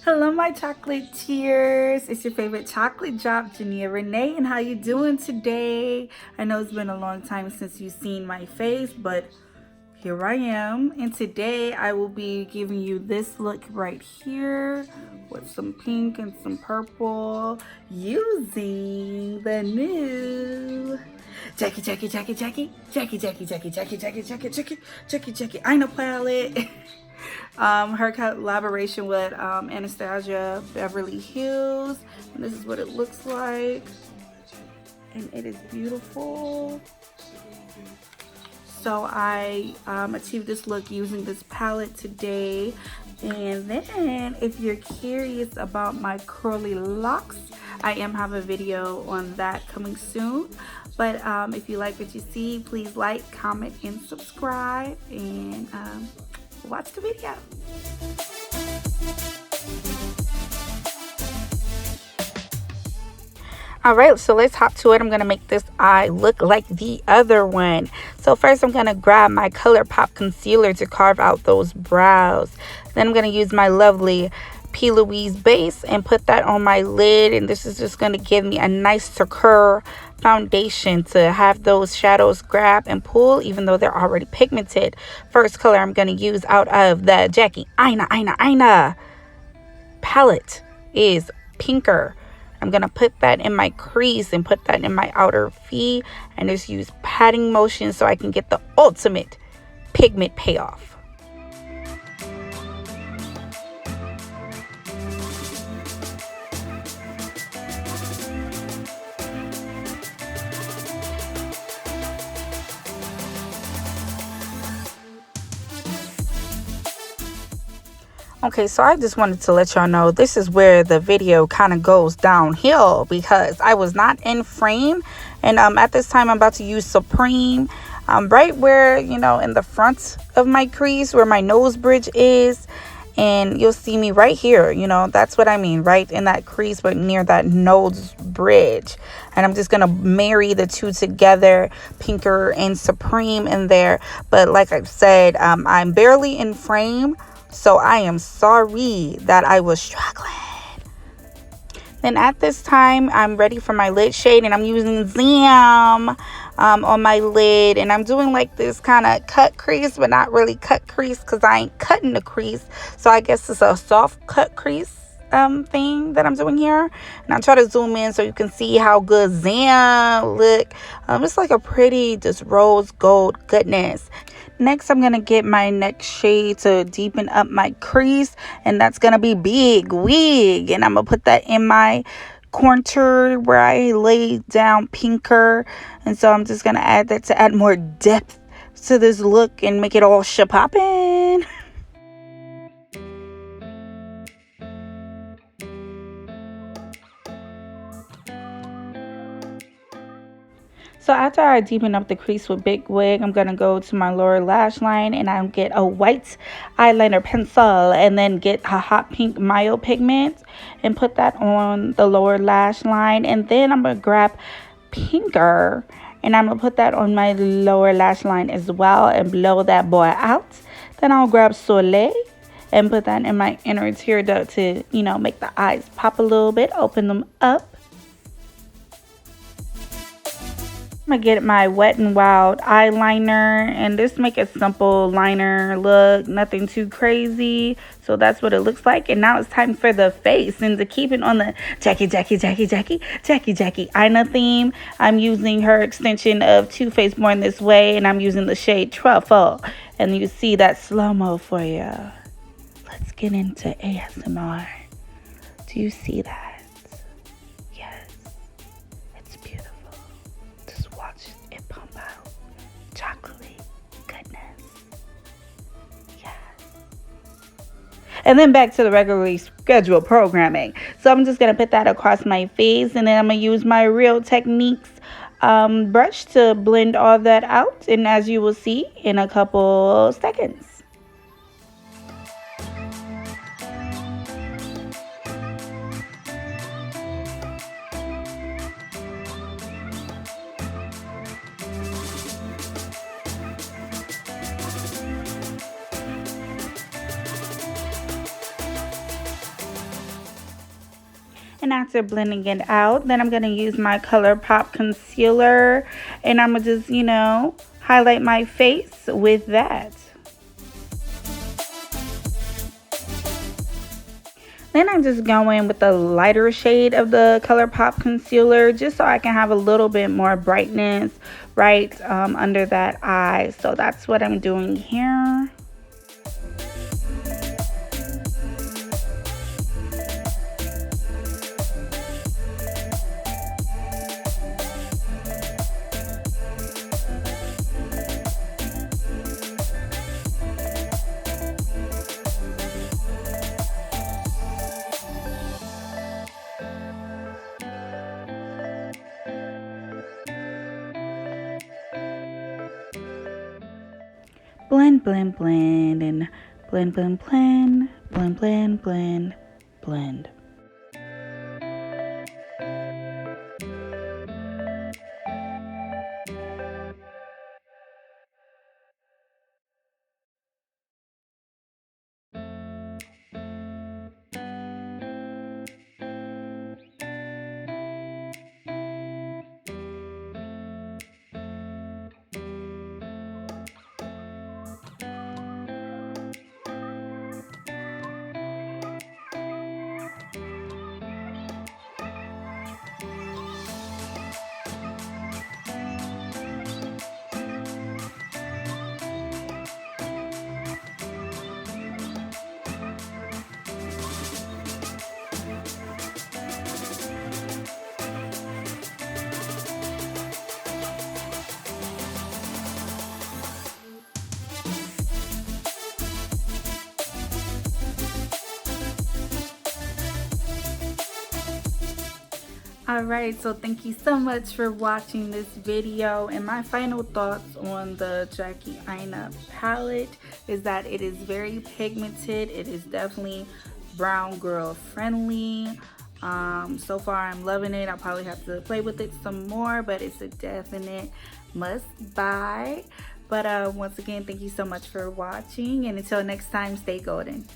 Hello, my chocolatiers. It's your favorite chocolate drop, Janiea Renee, and how you doing today? I know it's been a long time since you've seen my face, but here I am. And today I will be giving you this look right here with some pink and some purple using the new Jackie I know palette. Her collaboration with Anastasia Beverly Hills, and this is what it looks like, and it is beautiful. So I achieved this look using this palette today. And then if you're curious about my curly locks, I am have a video on that coming soon. But if you like what you see, please like, comment, and subscribe, and watch the video. All right, so let's hop to it. I'm gonna make this eye look like the other one. So first I'm gonna grab my ColourPop concealer to carve out those brows. Then I'm gonna use my lovely P. Louise base and put that on my lid, and this is just gonna give me a nice secure foundation to have those shadows grab and pull, even though they're already pigmented. First color I'm gonna use out of the Jackie Aina palette is Pinker. I'm going to put that in my crease and put that in my outer V, and just use patting motion so I can get the ultimate pigment payoff. Okay, so I just wanted to let y'all know this is where the video kind of goes downhill, because I was not in frame, and at this time I'm about to use Supreme right where, you know, in the front of my crease where my nose bridge is, and you'll see me right here, you know, that's what I mean, right in that crease but near that nose bridge. And I'm just gonna marry the two together, Pinker and Supreme in there. But like I said, I'm barely in frame, so I am sorry that I was struggling. Then at this time, I'm ready for my lid shade, and I'm using Zam on my lid. And I'm doing like this kind of cut crease, but not really cut crease because I ain't cutting the crease. So I guess it's a soft cut crease thing that I'm doing here. And I'll try to zoom in so you can see how good Zam look. It's like a pretty just rose gold goodness. Next, I'm going to get my next shade to deepen up my crease, and that's going to be Big Wig. And I'm going to put that in my contour where I laid down Pinker. And so I'm just going to add that to add more depth to this look and make it all shapoppin'. So after I deepen up the crease with Big Wig, I'm going to go to my lower lash line, and I'll get a white eyeliner pencil, and then get a hot pink Myo pigment and put that on the lower lash line. And then I'm going to grab Pinker, and I'm going to put that on my lower lash line as well and blow that boy out. Then I'll grab Soleil and put that in my inner tear duct to, you know, make the eyes pop a little bit, open them up. I'm gonna get my Wet n Wild eyeliner, and just make a simple liner look, nothing too crazy. So that's what it looks like. And now it's time for the face, and to keep it on the Jackie Aina theme, I'm using her extension of Too Faced Born This Way, and I'm using the shade Truffle, and you see that slow-mo for you. Let's get into ASMR. Do you see that? And then back to the regularly scheduled programming. So I'm just going to put that across my face, and then I'm going to use my Real Techniques brush to blend all that out. And as you will see in a couple seconds. And after blending it out, then I'm going to use my ColourPop concealer, and I'm going to just, highlight my face with that. Then I just go in with the lighter shade of the ColourPop concealer just so I can have a little bit more brightness right under that eye. So that's what I'm doing here. Blend, blend, blend, and blend, blend, blend, blend, blend, blend, blend. Alright, so thank you so much for watching this video, and my final thoughts on the Jackie Aina palette is that it is very pigmented. It is definitely brown girl friendly. So far I'm loving it. I'll probably have to play with it some more, but it's a definite must buy. But once again, thank you so much for watching, and until next time, stay golden.